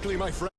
Quickly, my friend.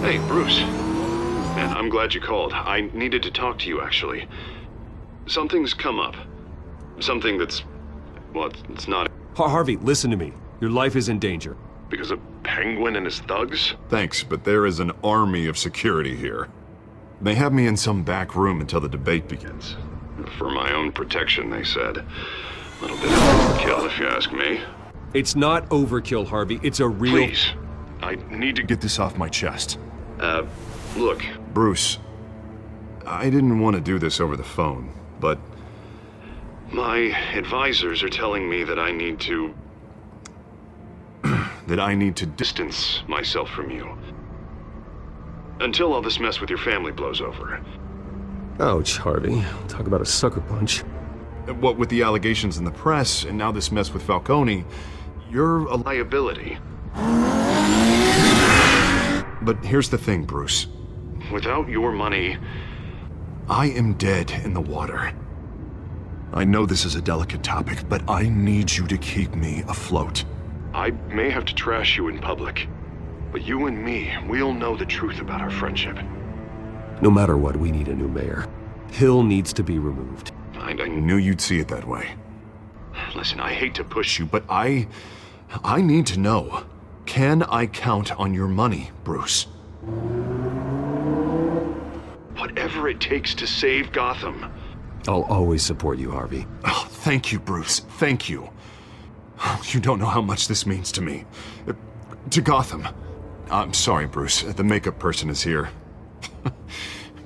Hey, Bruce. Man, I'm glad you called. I needed to talk to you, actually. Something's come up. Something that's... well, it's not... Harvey, listen to me. Your life is in danger. because of Penguin and his thugs? Thanks, but there is an army of security here. They have me in some back room until the debate begins. For my own protection, they said. A little bit of overkill, if you ask me. It's not overkill, Harvey. It's a real... Please. I need to Get this off my chest. Look. Bruce, I didn't want to do this over the phone, but... My advisors are telling me that I need to distance myself from you. Until all this mess with your family blows over. Ouch, Harvey. Talk about a sucker punch. What with the allegations in the press, and now this mess with Falcone, you're a Liability. But here's the thing, Bruce. Without your money, I am dead in the water. I know this is a delicate topic, but I need you to keep me afloat. I may have to trash you in public. But you and me, we'll know the truth about our friendship. No matter what, we need a new mayor. Hill needs to be removed. I Knew you'd see it that way. listen, I hate to push you, But I need to know. Can I count on your money, Bruce? whatever it takes to save Gotham. I'll always support you, Harvey. Oh, thank you, Bruce. Thank you. You don't know how much this means to me. To Gotham. I'm sorry, Bruce. The makeup person is here.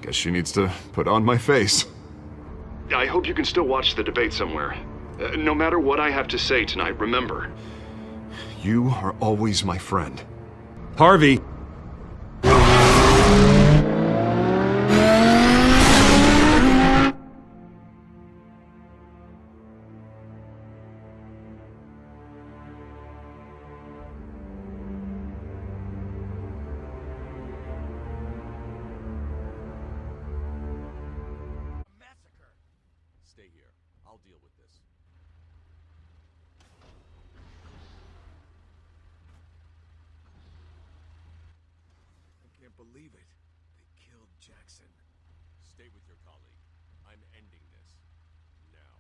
Guess she needs to put on my face. I hope you can still watch the debate somewhere. No matter what I have to say tonight, remember. You are always my friend. Harvey! Stay here. I'll deal with this. I can't believe it. They killed Jackson. Stay with your colleague. I'm ending this. Now.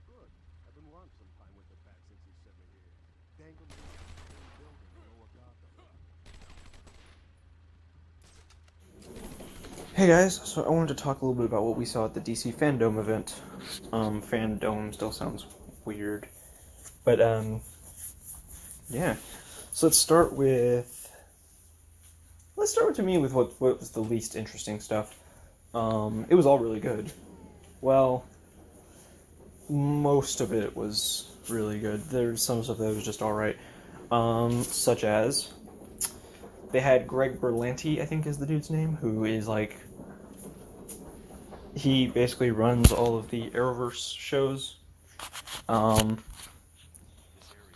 Good. I've been wanting some time with the bat since he sent me here. Dangled me in the building in Lower Gotham. Hey guys, so I wanted to talk a little bit about what we saw at the DC Fandome event. Fandome still sounds weird. But, yeah. So let's start with to me with what was the least interesting stuff. It was all really good. Well, most of it was really good. There's some stuff that was just alright. Such as, they had Greg Berlanti, I think is the dude's name, who is like, he basically runs all of the Arrowverse shows. And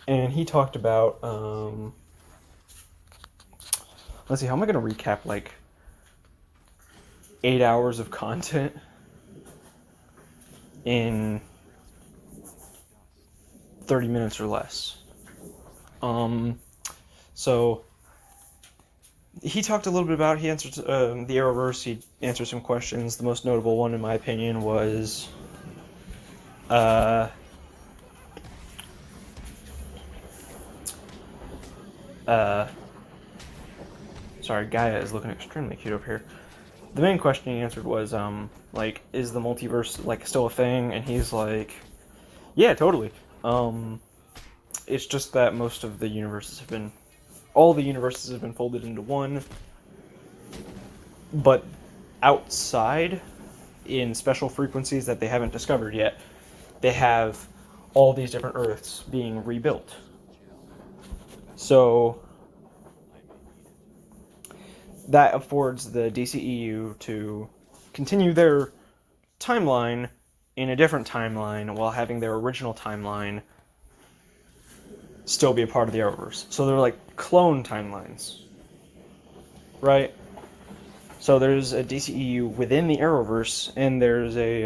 he talked about, let's see, how am I going to recap, like, 8 hours of content in 30 minutes or less? So, he talked a little bit about, he answered the Arrowverse, he answered some questions. The most notable one, in my opinion, was, sorry, Gaia is looking extremely cute over here. The main question he answered was, like, is the multiverse, like, still a thing? And he's like, yeah, totally. It's just that most of the universes have been, all the universes have been folded into one, but outside, in special frequencies that they haven't discovered yet, they have all these different Earths being rebuilt. So that affords the DCEU to continue their timeline in a different timeline while having their original timeline still be a part of the Arrowverse. So they're like clone timelines, right? So there's a DCEU within the Arrowverse, and there's a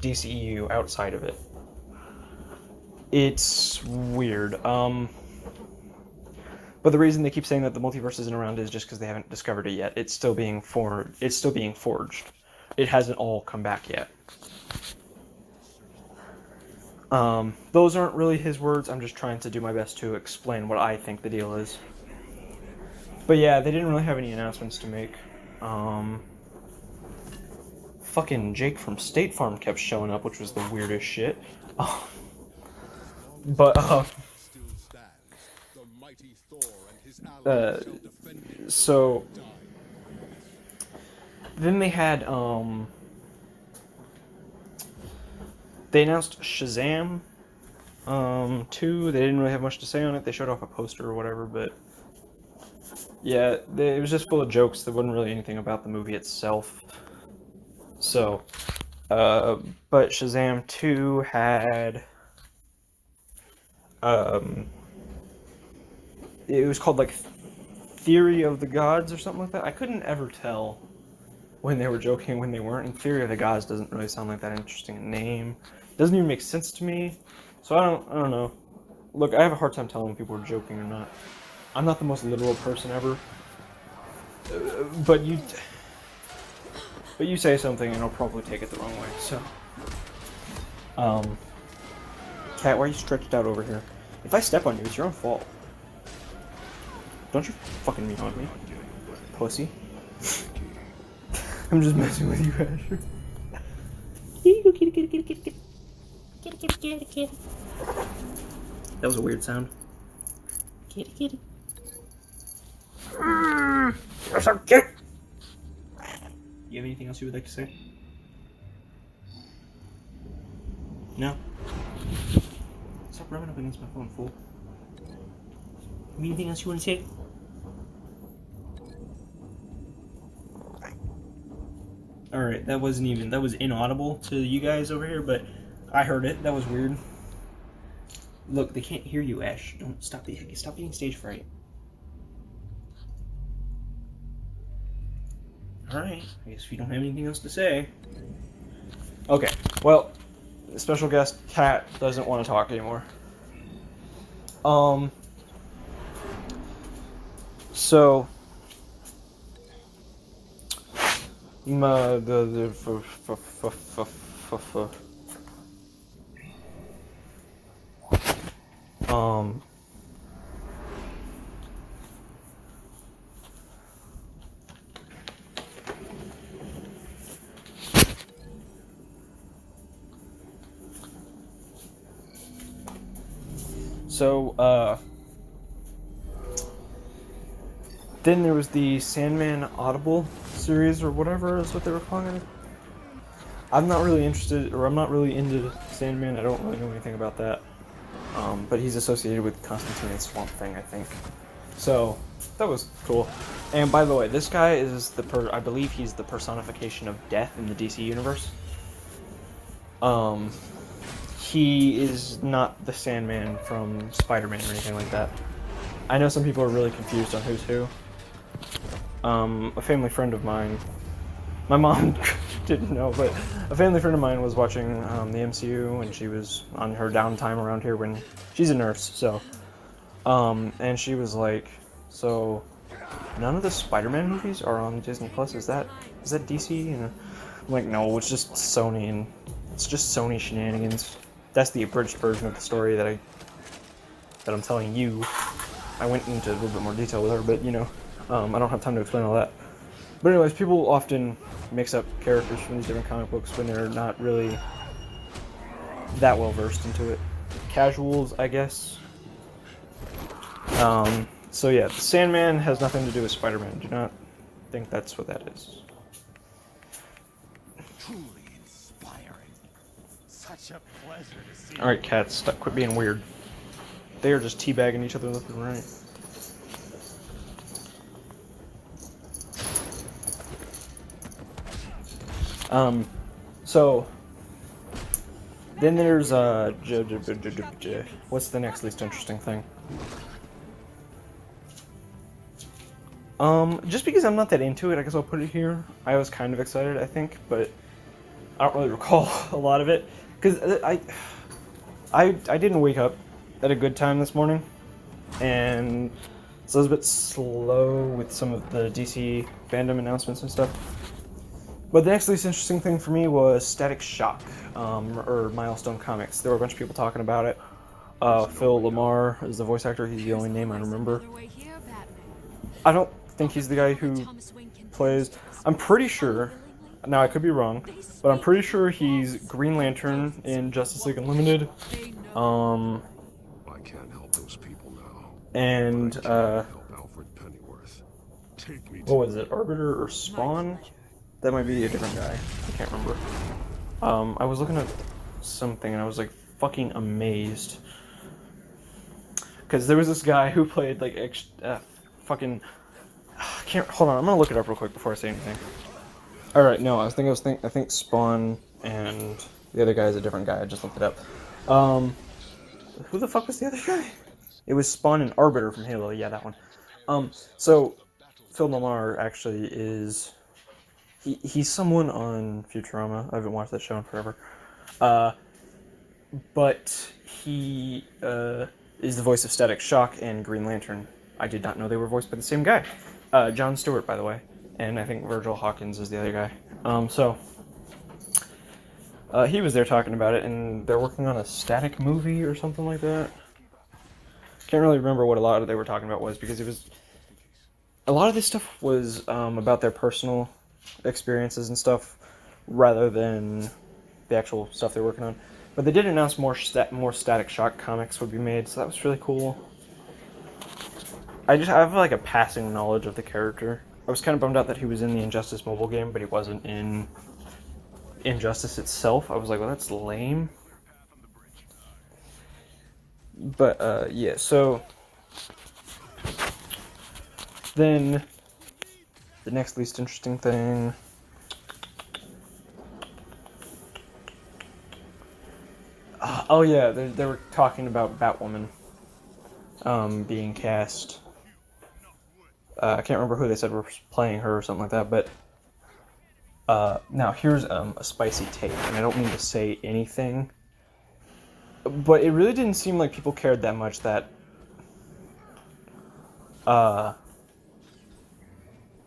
DCEU outside of it. It's weird. But the reason they keep saying that the multiverse isn't around is just because they haven't discovered it yet. It's still being forged. It hasn't all come back yet. Those aren't really his words. I'm just trying to do my best to explain what I think the deal is. But yeah, they didn't really have any announcements to make. Fucking Jake from State Farm kept showing up, which was the weirdest shit. So then they had they announced Shazam 2. They didn't really have much to say on it. They showed off a poster or whatever, but yeah, it was just full of jokes. There wasn't really anything about the movie itself. So, but Shazam 2 had it was called like Theory of the Gods or something like that. I couldn't ever tell when they were joking, when they weren't. And Theory of the Gods doesn't really sound like that interesting a name. It doesn't even make sense to me. So I don't know. Look, I have a hard time telling when people are joking or not. I'm not the most literal person ever. But you say something and I'll probably take it the wrong way. So, Cat, why are you stretched out over here? If I step on you, it's your own fault. Don't you fucking mean on me, pussy. I'm just messing with you, Asher. Here you go, kitty, kitty, kitty, kitty, kitty. Kitty, kitty, kitty, kitty. That was a weird sound. Kitty, kitty. You're so cute! You have anything else you would like to say? No? Stop rubbing up against my phone, fool. Anything else you want to say? Alright, that was inaudible to you guys over here, but I heard it. That was weird. Look, they can't hear you, Ash. Don't stop being stage fright. Alright, I guess we don't have anything else to say. Okay, well, the special guest, Cat, doesn't want to talk anymore. So, then there was the Sandman Audible series, or whatever is what they were calling it. I'm not really interested, or I'm not really into Sandman. I don't really know anything about that. But he's associated with Constantine and Swamp Thing, I think. So, that was cool. And by the way, this guy is I believe he's the personification of death in the DC universe. He is not the Sandman from Spider-Man or anything like that. I know some people are really confused on who's who. a family friend of mine, my mom didn't know, but a family friend of mine was watching the MCU, and she was on her downtime around here when she's a nurse, so, and she was like, so, none of the Spider-Man movies are on Disney Plus, is that DC? And I'm like, no, it's just Sony, and it's just Sony shenanigans. That's the abridged version of the story that I'm telling you. I went into a little bit more detail with her, but you know, I don't have time to explain all that. But anyways, people often mix up characters from these different comic books when they're not really that well versed into it. Casuals, I guess. So yeah, Sandman has nothing to do with Spider-Man. Do not think that's what that is. Truly inspiring. Such a pleasure to see. Alright, cats, stop, quit being weird. They are just teabagging each other left and right. So then there's what's the next least interesting thing? Just because I'm not that into it, I guess I'll put it here. I was kind of excited, I think, but I don't really recall a lot of it because I didn't wake up at a good time this morning, and so I was a bit slow with some of the DC Fandome announcements and stuff. But the next least interesting thing for me was Static Shock, or Milestone Comics. There were a bunch of people talking about it. Phil Lamar is the voice actor. He's the only name I remember. I don't think he's the guy who plays... I'm pretty sure, now I could be wrong, but I'm pretty sure he's Green Lantern in Justice League Unlimited. I can't help those people now. And, But I can help Alfred Pennyworth. Take me what was it, Arbiter or Spawn? That might be a different guy. I can't remember. I was looking at something and I was like fucking amazed. Because there was this guy who played like fucking... I can't... Hold on, I'm gonna look it up real quick before I say anything. Alright, no, I think Spawn and the other guy is a different guy. I just looked it up. Who the fuck was the other guy? It was Spawn and Arbiter from Halo. Yeah, that one. So Phil Lamar actually is... He's someone on Futurama. I haven't watched that show in forever. But he is the voice of Static Shock and Green Lantern. I did not know they were voiced by the same guy. John Stewart, by the way. And I think Virgil Hawkins is the other guy. He was there talking about it, and they're working on a Static movie or something like that. Can't really remember what a lot of they were talking about was, because it was... A lot of this stuff was about their personal experiences and stuff, rather than the actual stuff they're working on. But they did announce more Static Shock comics would be made, so that was really cool. I have like a passing knowledge of the character. I was kind of bummed out that he was in the Injustice mobile game, but he wasn't in Injustice itself. I was like, well, that's lame. But yeah, so then the next least interesting thing. Oh yeah, they were talking about Batwoman being cast. I can't remember who they said were playing her or something like that, but now here's a spicy take, and I don't mean to say anything, but it really didn't seem like people cared that much that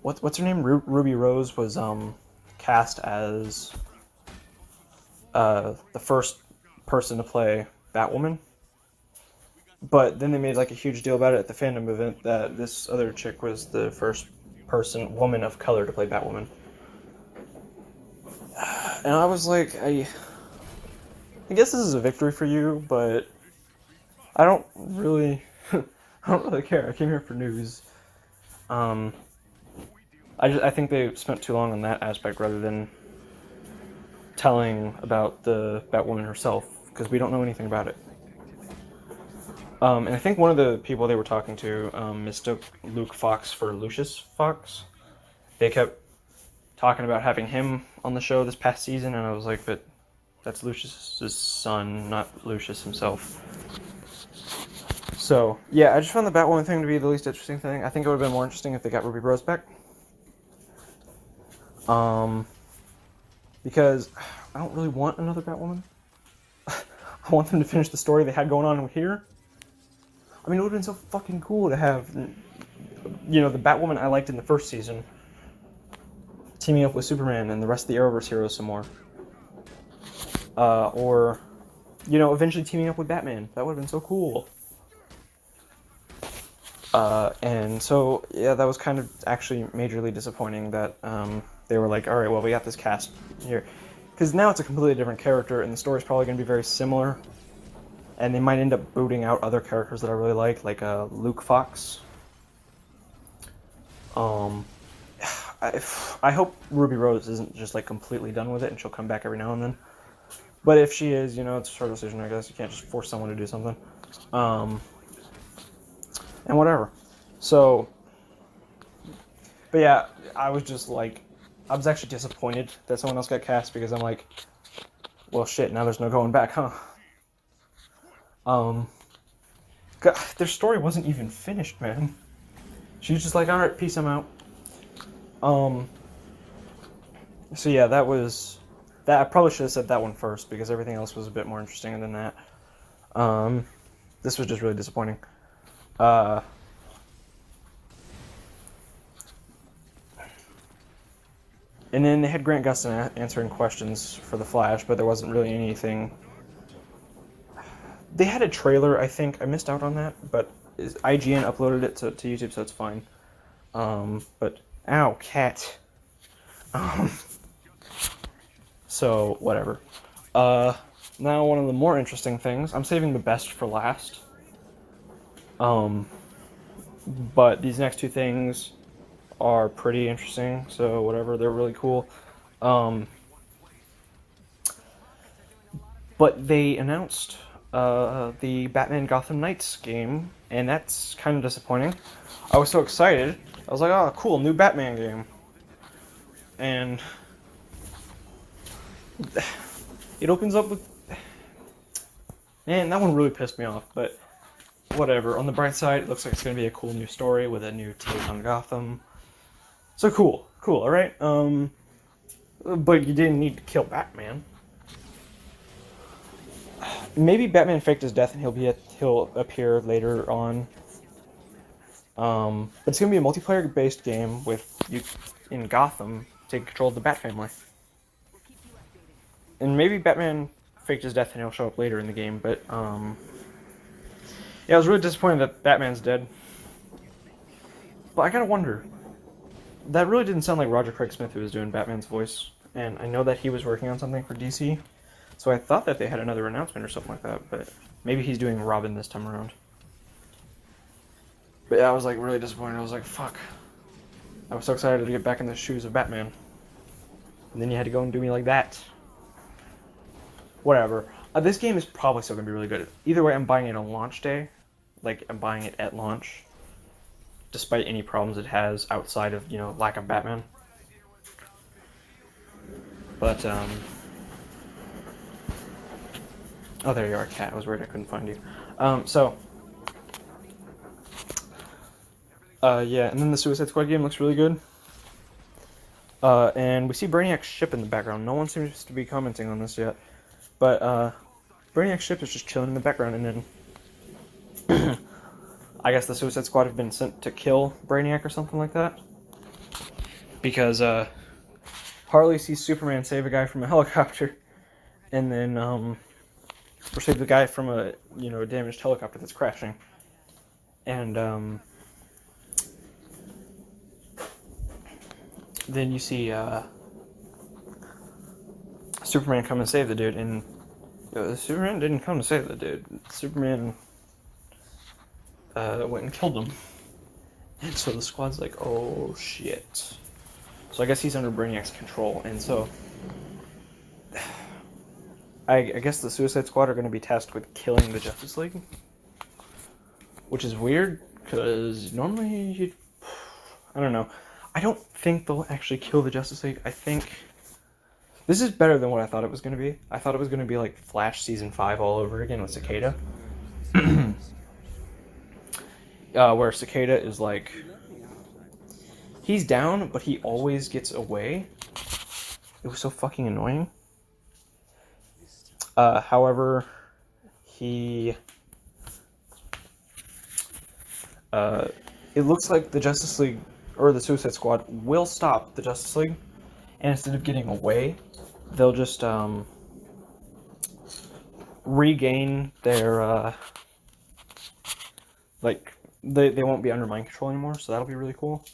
what's her name? Ruby Rose was cast as the first person to play Batwoman. But then they made like a huge deal about it at the fandom event that this other chick was the first woman of color to play Batwoman. And I was like, I guess this is a victory for you, but I don't really care. I came here for news. I think they spent too long on that aspect rather than telling about the Batwoman herself, because we don't know anything about it. And I think one of the people they were talking to mistook Luke Fox for Lucius Fox. They kept talking about having him on the show this past season, and I was like, but that's Lucius's son, not Lucius himself. So, yeah, I just found the Batwoman thing to be the least interesting thing. I think it would have been more interesting if they got Ruby Rose back. Because I don't really want another Batwoman. I want them to finish the story they had going on here. I mean, it would have been so fucking cool to have, you know, the Batwoman I liked in the first season teaming up with Superman and the rest of the Arrowverse heroes some more. Or, you know, eventually teaming up with Batman. That would have been so cool. And so, yeah, that was kind of actually majorly disappointing that they were like, alright, well, we got this cast here. Because now it's a completely different character, and the story's probably going to be very similar. And they might end up booting out other characters that I really like Luke Fox. I hope Ruby Rose isn't just, like, completely done with it, and she'll come back every now and then. But if she is, you know, it's her decision, I guess. You can't just force someone to do something. And whatever. So, but yeah, I was just like, I was actually disappointed that someone else got cast because I'm like, well, shit, now there's no going back, huh? God, their story wasn't even finished, man. She was just like, alright, peace, I'm out. So yeah, that I probably should have said that one first because everything else was a bit more interesting than that. This was just really disappointing. And then they had Grant Gustin answering questions for The Flash, but there wasn't really anything. They had a trailer, I think. I missed out on that, but IGN uploaded it to YouTube, so it's fine. But, ow, cat. So, whatever. Now one of the more interesting things, I'm saving the best for last. But these next two things are pretty interesting, so whatever, they're really cool. But they announced the Batman Gotham Knights game, and that's kind of disappointing. I was so excited. I was like, oh, cool, new Batman game. And it opens up with... Man, that one really pissed me off, but whatever. On the bright side, it looks like it's going to be a cool new story with a new take on Gotham. So cool, alright? But you didn't need to kill Batman. Maybe Batman faked his death and he'll appear later on. But it's gonna be a multiplayer-based game with you in Gotham taking control of the Bat family. And maybe Batman faked his death and he'll show up later in the game, but yeah, I was really disappointed that Batman's dead. But I gotta wonder. That really didn't sound like Roger Craig Smith who was doing Batman's voice, and I know that he was working on something for DC, so I thought that they had another announcement or something like that, but maybe he's doing Robin this time around. But yeah, I was like really disappointed. I was like, fuck. I was so excited to get back in the shoes of Batman. And then you had to go and do me like that. Whatever. This game is probably still going to be really good. Either way, I'm buying it on launch day. Like, I'm buying it at launch. Despite any problems it has outside of, you know, lack of Batman. But, oh, there you are, cat. I was worried I couldn't find you. Yeah, and then the Suicide Squad game looks really good. And we see Brainiac's ship in the background. No one seems to be commenting on this yet. But, Brainiac's ship is just chilling in the background, and then I guess the Suicide Squad have been sent to kill Brainiac or something like that. Because, Harley sees Superman save a guy from a helicopter, and then, or save the guy from a, you know, damaged helicopter that's crashing. And, then you see, Superman come and save the dude, and Superman didn't come to save the dude. Superman went and killed him. And so the squad's like, oh shit. So I guess he's under Brainiac's control, and so I guess the Suicide Squad are going to be tasked with killing the Justice League. Which is weird, because normally I don't know. I don't think they'll actually kill the Justice League. I think this is better than what I thought it was going to be. I thought it was going to be like Flash Season 5 all over again with Cicada. where Cicada is like, he's down, but he always gets away. It was so fucking annoying. However, he, it looks like the Justice League, or the Suicide Squad, will stop the Justice League, and instead of getting away, they'll just, regain their, like, they won't be under mind control anymore, so that'll be really cool.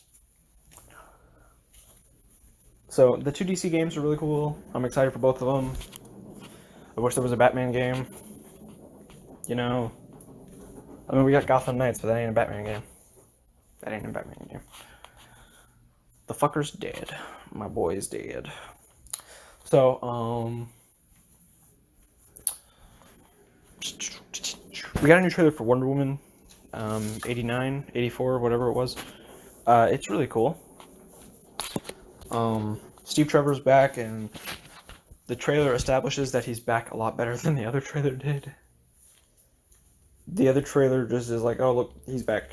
So, the two DC games are really cool. I'm excited for both of them. I wish there was a Batman game. You know, I mean, we got Gotham Knights, but that ain't a Batman game. That ain't a Batman game. The fucker's dead. My boy is dead. So, we got a new trailer for Wonder Woman, 89, 84, whatever it was. It's really cool. Steve Trevor's back, and the trailer establishes that he's back a lot better than the other trailer did. The other trailer just is like, oh look, he's back.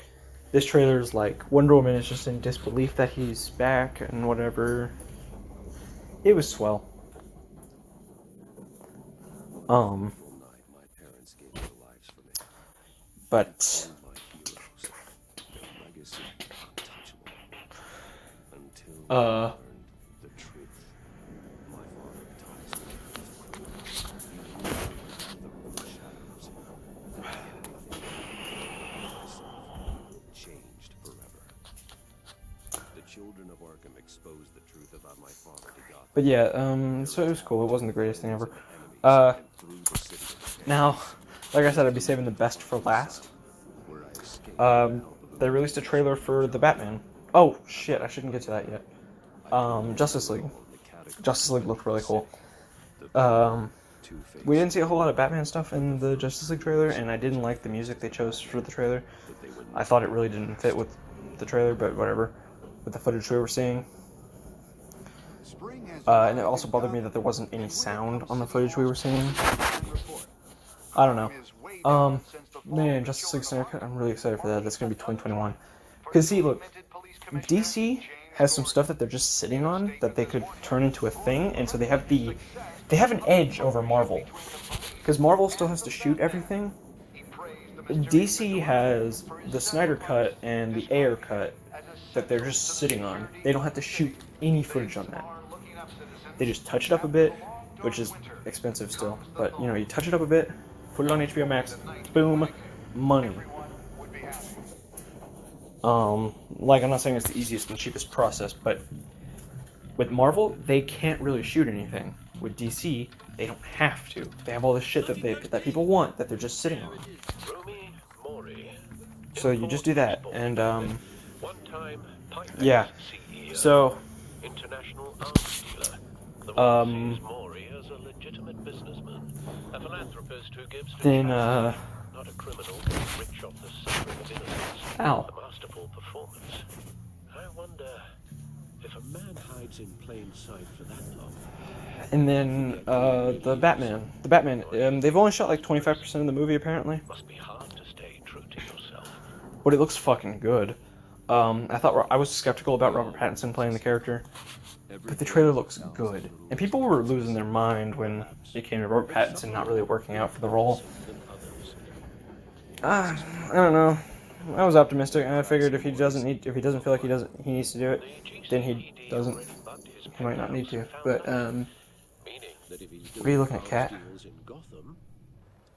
This trailer is like, Wonder Woman is just in disbelief that he's back and whatever. It was swell. But But yeah, so it was cool. It wasn't the greatest thing ever. Now, like I said, I'd be saving the best for last. They released a trailer for the Batman. Oh, shit, I shouldn't get to that yet. Justice League. Justice League looked really cool. We didn't see a whole lot of Batman stuff in the Justice League trailer, and I didn't like the music they chose for the trailer. I thought it really didn't fit with the trailer, but whatever. With the footage we were seeing. And it also bothered me that there wasn't any sound on the footage we were seeing. I don't know. Man, Justice League Snyder Cut, I'm really excited for that. That's going to be 2021. Because, see, look, DC has some stuff that they're just sitting on that they could turn into a thing, and so they have an edge over Marvel. Because Marvel still has to shoot everything. DC has the Snyder Cut and the Ayer Cut that they're just sitting on. They don't have to shoot any footage on that. They just touch it up a bit, which is expensive still, but, you know, you touch it up a bit, put it on HBO Max, boom, money. Like, I'm not saying it's the easiest and cheapest process, but with Marvel, they can't really shoot anything. With DC, they don't have to. They have all this shit that people want that they're just sitting on. So you just do that, and, yeah. So, then, ow. I wonder if a man hides in plain sight for that long. And then, the Batman, they've only shot like 25% of the movie apparently. Must be hard to stay true to yourself. But it looks fucking good. I was skeptical about Robert Pattinson playing the character, but the trailer looks good. And people were losing their mind when it came to Robert Pattinson not really working out for the role. I don't know. I was optimistic, and I figured if he doesn't feel like he needs to do it, then he might not need to. But what are you looking at, Cat?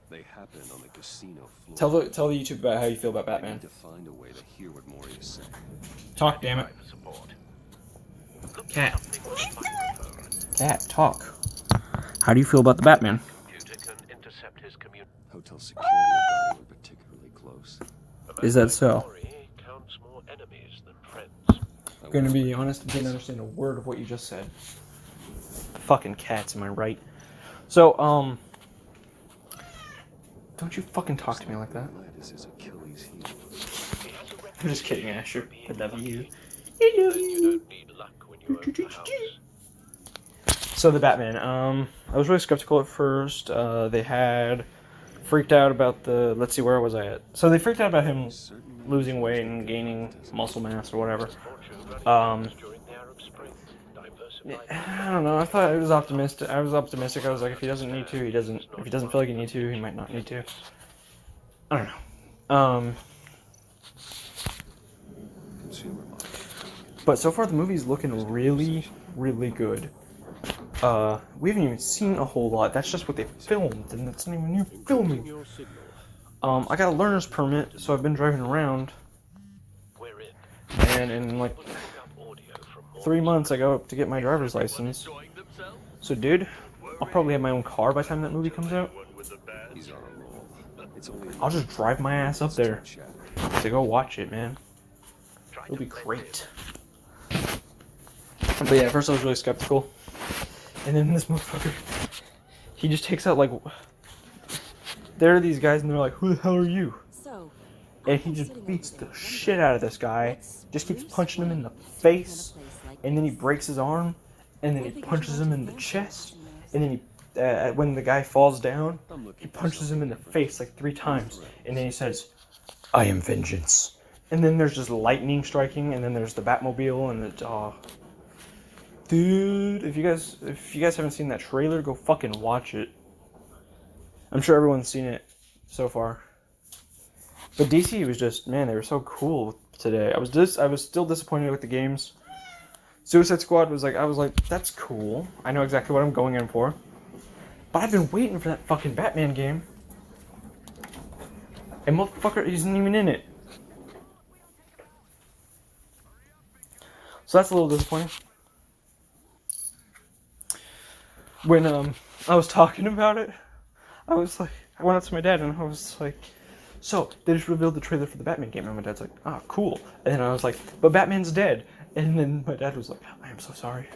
They happen on the casino floor. Tell the YouTube about how you feel about Batman. To find a way to hear what Mori is saying. Talk, damn it. Cat. Cat, talk. How do you feel about the Batman? Hotel security are guarding particularly close. Is that so? I'm gonna be honest, I didn't understand a word of what you just said. Fucking cats, am I right? So, don't you fucking talk to me like that. I'm just kidding, Asher. I love you. I love you. So the Batman, I was really skeptical at first. They had freaked out about the. Let's see, where was I at? So they freaked out about him losing weight and gaining muscle mass or whatever. I don't know. I thought it was optimistic. I was optimistic. I was like, if he doesn't need to, he doesn't. If he doesn't feel like he needs to, he might not need to. I don't know. But so far the movie's looking really, really good. We haven't even seen a whole lot. That's just what they filmed, and that's not even new filming. I got a learner's permit, so I've been driving around. And in like 3 months, I go up to get my driver's license. So, dude, I'll probably have my own car by the time that movie comes out. I'll just drive my ass up there to go watch it, man. It'll be great. But yeah, at first I was really skeptical. And then this motherfucker, he just takes out, like, there are these guys and they're like, who the hell are you? And he just beats the shit out of this guy, just keeps punching him in the face, and then he breaks his arm, and then he punches him in the chest, and then he, when the guy falls down, he punches him in the face like 3 times, and then he says, I am vengeance. And then there's just lightning striking, and then there's the Batmobile, and the, dude, if you guys haven't seen that trailer, go fucking watch it. I'm sure everyone's seen it so far. But DC was just, man, they were so cool today. I was still disappointed with the games. Suicide Squad was like, I was like, that's cool. I know exactly what I'm going in for. But I've been waiting for that fucking Batman game. And motherfucker isn't even in it. So that's a little disappointing. When I was talking about it, I was like, I went up to my dad and I was like, so, they just revealed the trailer for the Batman game, and my dad's like, ah, cool. And then I was like, but Batman's dead. And then my dad was like, I am so sorry.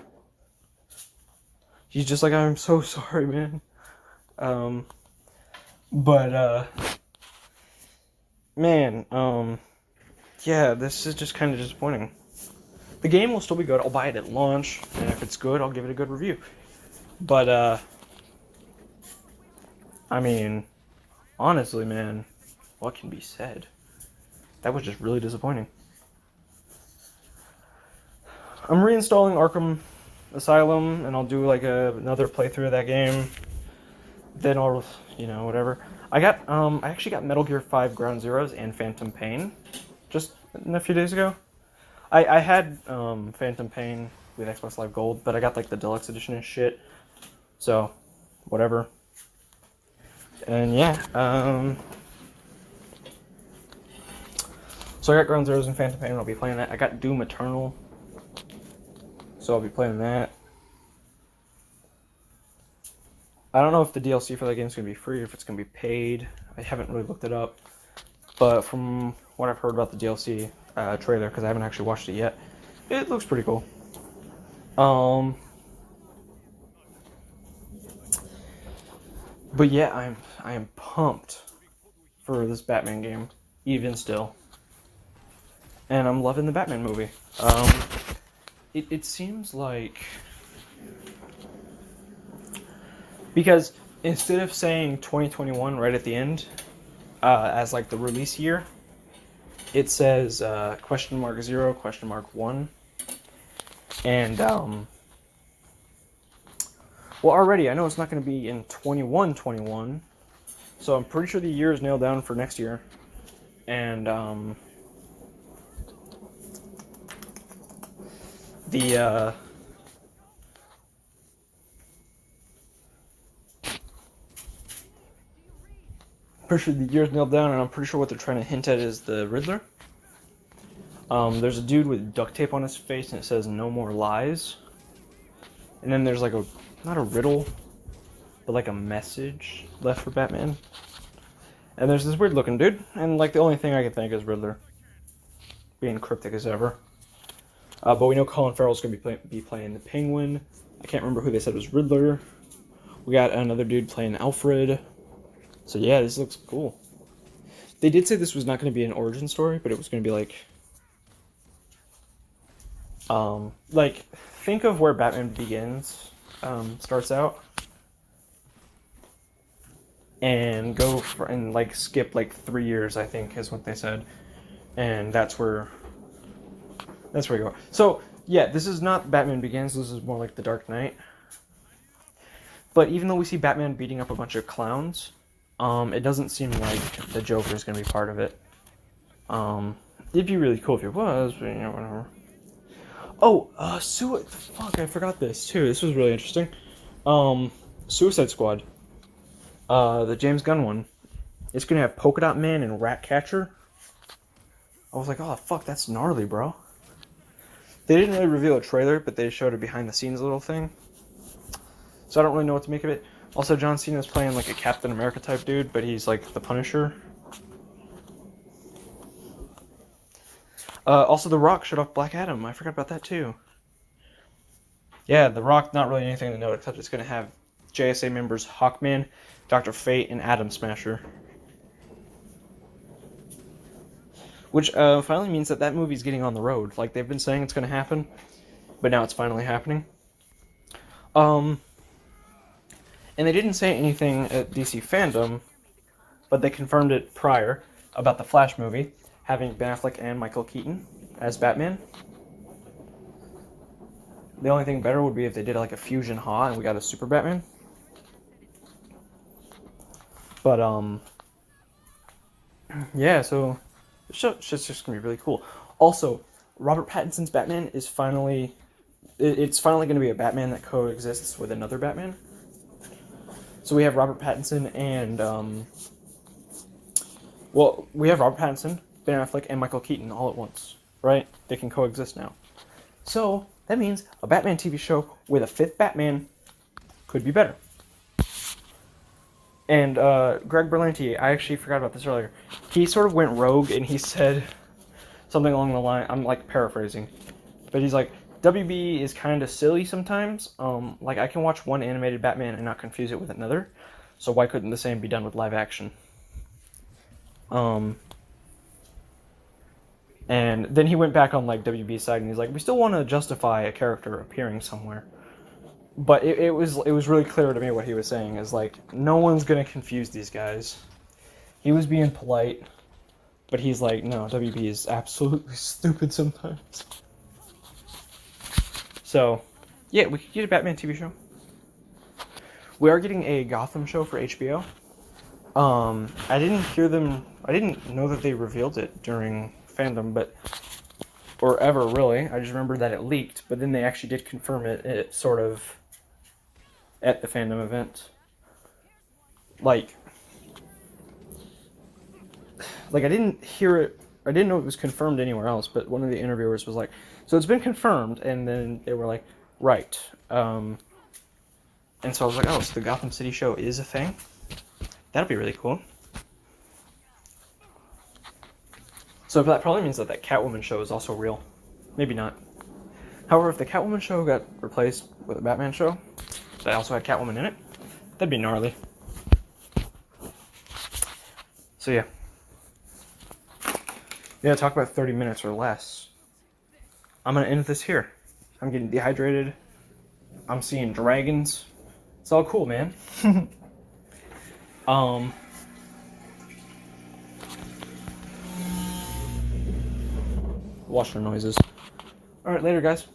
He's just like, I'm so sorry, man. Yeah, this is just kind of disappointing. The game will still be good. I'll buy it at launch, and if it's good, I'll give it a good review. But, I mean, honestly, man, what can be said? That was just really disappointing. I'm reinstalling Arkham Asylum, and I'll do like another playthrough of that game. Then I'll, whatever. I actually got Metal Gear 5 Ground Zeroes and Phantom Pain just a few days ago. I had Phantom Pain with Xbox Live Gold, but I got like the deluxe edition and shit. So, whatever. And yeah, so I got Ground Zeroes and Phantom Pain, and I'll be playing that. I got Doom Eternal, so I'll be playing that. I don't know if the DLC for that game is going to be free or if it's going to be paid. I haven't really looked it up. But from what I've heard about the DLC trailer, because I haven't actually watched it yet, it looks pretty cool. But yeah, I am pumped for this Batman game, even still. And I'm loving the Batman movie. It seems like, because instead of saying 2021 right at the end, as like the release year, it says ?0, ?1. And well, already I know it's not going to be in 21, so I'm pretty sure the year is nailed down for next year. And pretty sure the year's nailed down, and I'm pretty sure what they're trying to hint at is the Riddler. There's a dude with duct tape on his face, and it says "No more lies." And then there's like not a riddle, but like a message left for Batman. And there's this weird looking dude, and like the only thing I can think is Riddler, being cryptic as ever. But we know Colin Farrell's going to be playing the Penguin. I can't remember who they said was Riddler. We got another dude playing Alfred. So yeah, this looks cool. They did say this was not going to be an origin story, but it was going to be like think of where Batman Begins starts out. and and like skip like 3 years, I think is what they said, and that's where you go. So yeah, this is not Batman Begins. This is more like The Dark Knight. But even though we see Batman beating up a bunch of clowns, it doesn't seem like the Joker is going to be part of it. It'd be really cool if it was, but whatever. Oh, fuck, I forgot this too. This was really interesting. Suicide Squad. The James Gunn one. It's gonna have Polka Dot Man and Ratcatcher. I was like, oh fuck, that's gnarly, bro. They didn't really reveal a trailer, but they showed a behind the scenes little thing. So I don't really know what to make of it. Also, John Cena's playing like a Captain America type dude, but he's like the Punisher. Also, The Rock showed off Black Adam. I forgot about that too. Yeah, The Rock, not really anything to note, except it's going to have JSA members Hawkman, Dr. Fate, and Atom Smasher. Which finally means that movie's getting on the road. Like, they've been saying it's going to happen, but now it's finally happening. And they didn't say anything at DC Fandome, but they confirmed it prior about the Flash movie, having Ben Affleck and Michael Keaton as Batman. The only thing better would be if they did like a fusion Ha and we got a Super Batman. But yeah, so it's just gonna be really cool. Also, Robert Pattinson's Batman is finally going to be a Batman that coexists with another Batman. So we have Robert Pattinson and we have Robert Pattinson, Ben Affleck, and Michael Keaton all at once, right? They can coexist now. So that means a Batman TV show with a fifth Batman could be better. And Greg Berlanti, I actually forgot about this earlier. He sort of went rogue and he said something along the line. I'm like paraphrasing, but he's like, WB is kind of silly sometimes. Like I can watch one animated Batman and not confuse it with another. So why couldn't the same be done with live action? And then he went back on like WB's side and he's like, we still want to justify a character appearing somewhere. But it was really clear to me what he was saying is like, no one's gonna confuse these guys. He was being polite, but he's like, no, WB is absolutely stupid sometimes. So, yeah, we could get a Batman TV show. We are getting a Gotham show for HBO. I didn't know that they revealed it during Fandom, or ever really. I just remember that it leaked, but then they actually did confirm it sort of at the Fandom event. Like I didn't hear it, I didn't know it was confirmed anywhere else, but one of the interviewers was like, so it's been confirmed, and then they were like, right. And so I was like, oh, so the Gotham City show is a thing? That'll be really cool. So that probably means that Catwoman show is also real. Maybe not. However, if the Catwoman show got replaced with a Batman show that also had Catwoman in it, that'd be gnarly. So yeah. Yeah, talk about 30 minutes or less. I'm gonna end this here. I'm getting dehydrated. I'm seeing dragons. It's all cool, man. Washer noises. Alright, later, guys.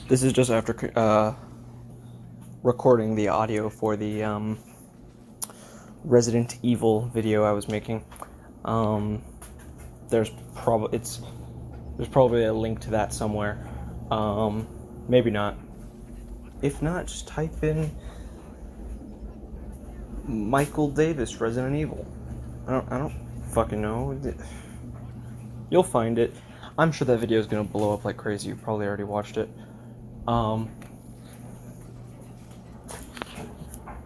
This is just after recording the audio for the Resident Evil video I was making. There's probably a link to that somewhere. Maybe not. If not, just type in Michael Davis Resident Evil. I don't fucking know. You'll find it. I'm sure that video is gonna blow up like crazy. You probably already watched it.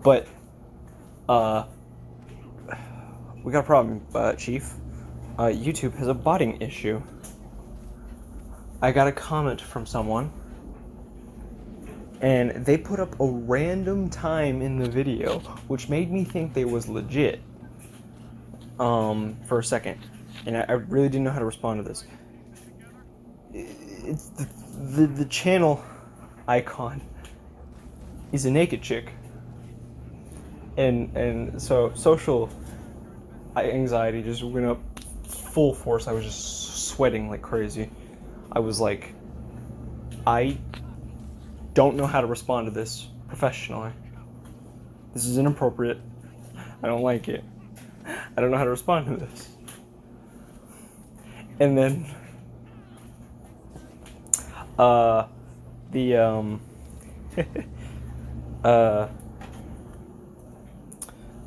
But we got a problem, Chief. YouTube has a botting issue. I got a comment from someone, and they put up a random time in the video, which made me think they was legit. For a second, and I really didn't know how to respond to this. It's the channel icon is a naked chick, and so social anxiety just went up full force. I was just sweating like crazy. I was like, I don't know how to respond to this professionally. This is inappropriate. I don't like it. I don't know how to respond to this. And then I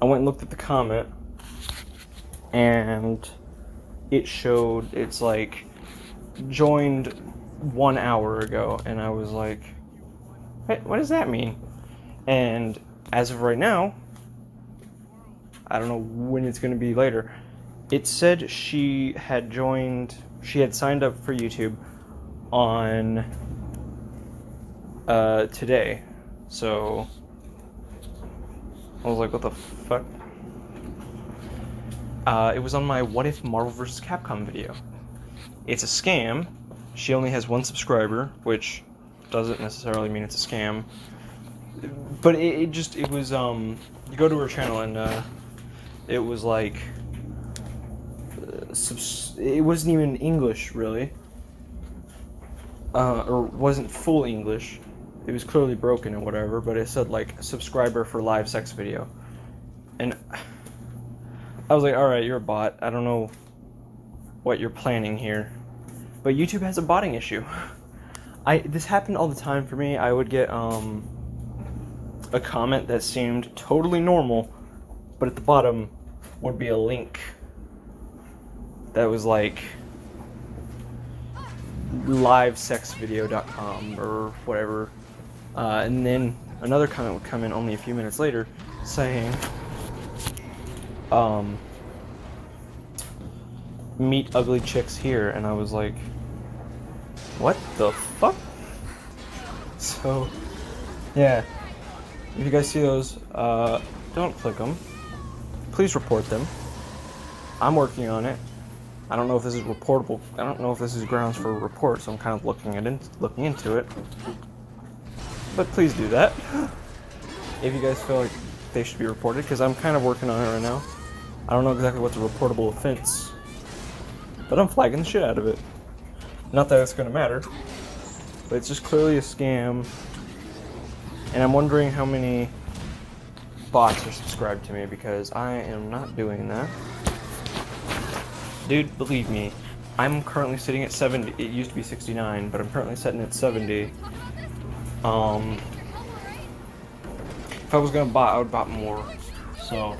went and looked at the comment, and it showed it's like joined 1 hour ago, and I was like, what does that mean? And as of right now, I don't know when it's going to be later, it said she had signed up for YouTube on today. So I was like, what the fuck? It was on my What If Marvel vs. Capcom video. It's a scam. She only has 1 subscriber, which doesn't necessarily mean it's a scam. But it was, you go to her channel and, it was like, it wasn't even English, really. Or wasn't full English. It was clearly broken and whatever, but it said, like, subscriber for live sex video. And I was like, alright, you're a bot. I don't know what you're planning here. But YouTube has a botting issue. This happened all the time for me. I would get, a comment that seemed totally normal, but at the bottom would be a link that was like livesexvideo.com or whatever, and then another comment would come in only a few minutes later saying meet ugly chicks here, and I was like, what the fuck? So yeah, if you guys see those, don't click them. Please report them. I'm working on it. I don't know if this is reportable. I don't know if this is grounds for a report, so I'm kind of looking into it. But please do that if you guys feel like they should be reported, because I'm kind of working on it right now. I don't know exactly what's a reportable offense, but I'm flagging the shit out of it. Not that it's going to matter, but it's just clearly a scam. And I'm wondering how many bots are subscribed to me, because I am not doing that. Dude, believe me, I'm currently sitting at 70. It used to be 69, but I'm currently sitting at 70. If I was gonna bot, I would bot more. So,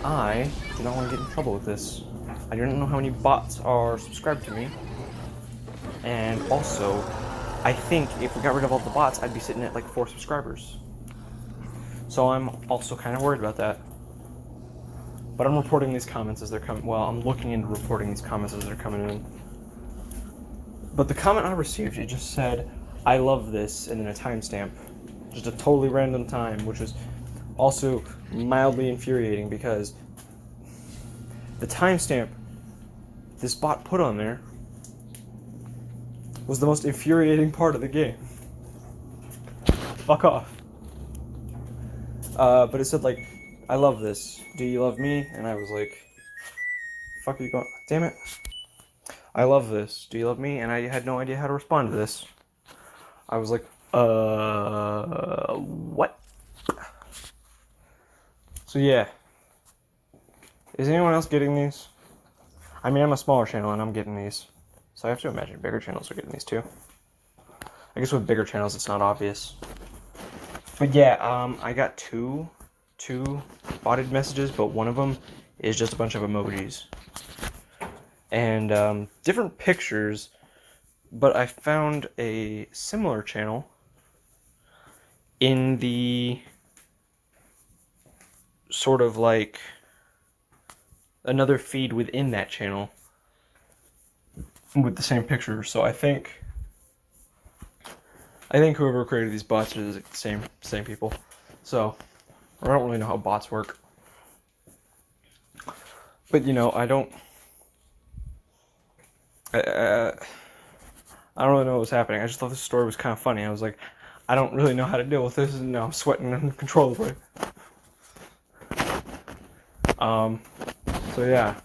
I do not want to get in trouble with this. I don't know how many bots are subscribed to me. And also, I think if we got rid of all the bots, I'd be sitting at like 4 subscribers. So I'm also kind of worried about that. But I'm reporting these comments as they're coming. Well, I'm looking into reporting these comments as they're coming in. But the comment I received, it just said, I love this, and then a timestamp. Just a totally random time, which was also mildly infuriating, because the timestamp this bot put on there was the most infuriating part of the game. Fuck off. But it said, like, I love this. Do you love me? And I was like, fuck are you going? Damn it. I love this. Do you love me? And I had no idea how to respond to this. I was like, what? So yeah. Is anyone else getting these? I mean, I'm a smaller channel and I'm getting these. So I have to imagine bigger channels are getting these too. I guess with bigger channels it's not obvious. But yeah, I got two bodied messages, but one of them is just a bunch of emojis. And different pictures, but I found a similar channel in the sort of like another feed within that channel with the same picture. So I think whoever created these bots are the same people. So I don't really know how bots work. But you know, I don't really know what was happening. I just thought this story was kind of funny. I was like, I don't really know how to deal with this, and now I'm sweating uncontrollably. So yeah.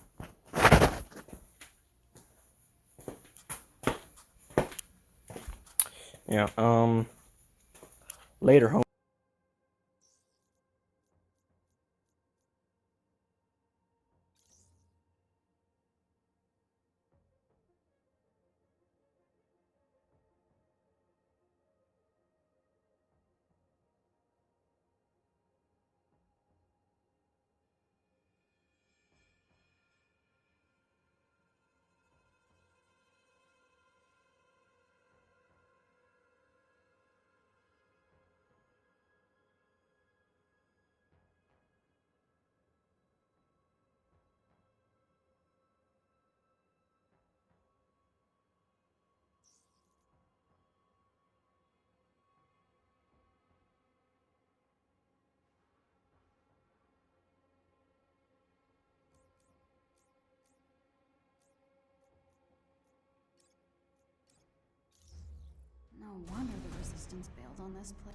Yeah, later, home. No wonder the Resistance bailed on this place.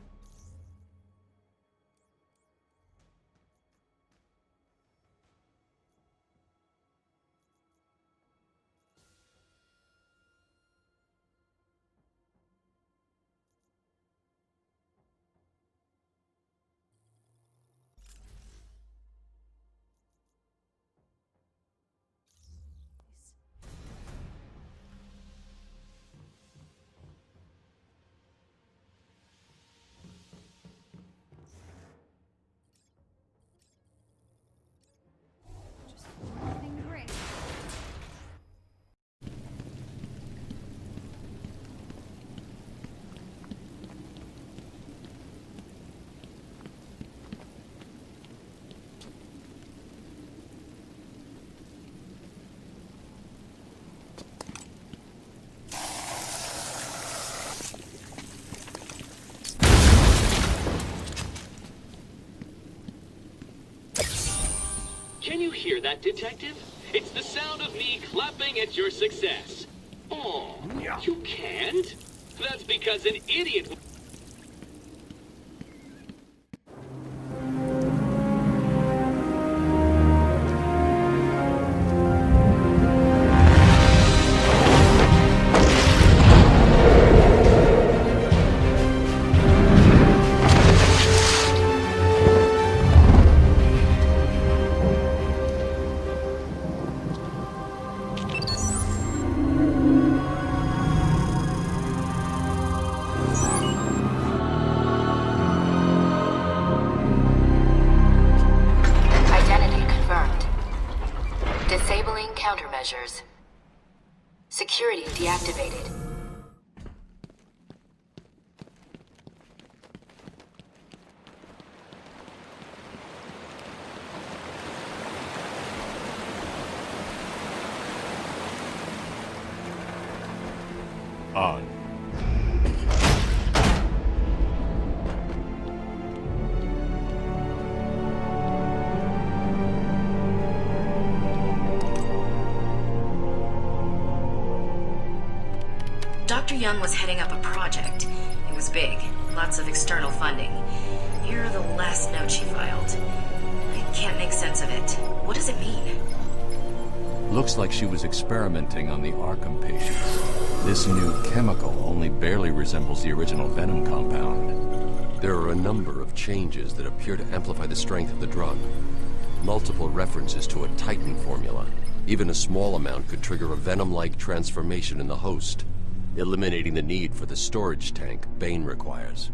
Just living great. Can you hear that, Detective? It's the sound of me clapping at your success. Oh, you can't? That's because an idiot... Identity confirmed. Disabling countermeasures. Security deactivated. On. Dr. Young was heading up a project. It was big, lots of external funding. Here are the last notes she filed. I can't make sense of it. What does it mean? Looks like she was experimenting on the Arkham patients. This new chemical only barely resembles the original venom compound. There are a number of changes that appear to amplify the strength of the drug. Multiple references to a Titan formula. Even a small amount could trigger a venom-like transformation in the host, eliminating the need for the storage tank Bane requires.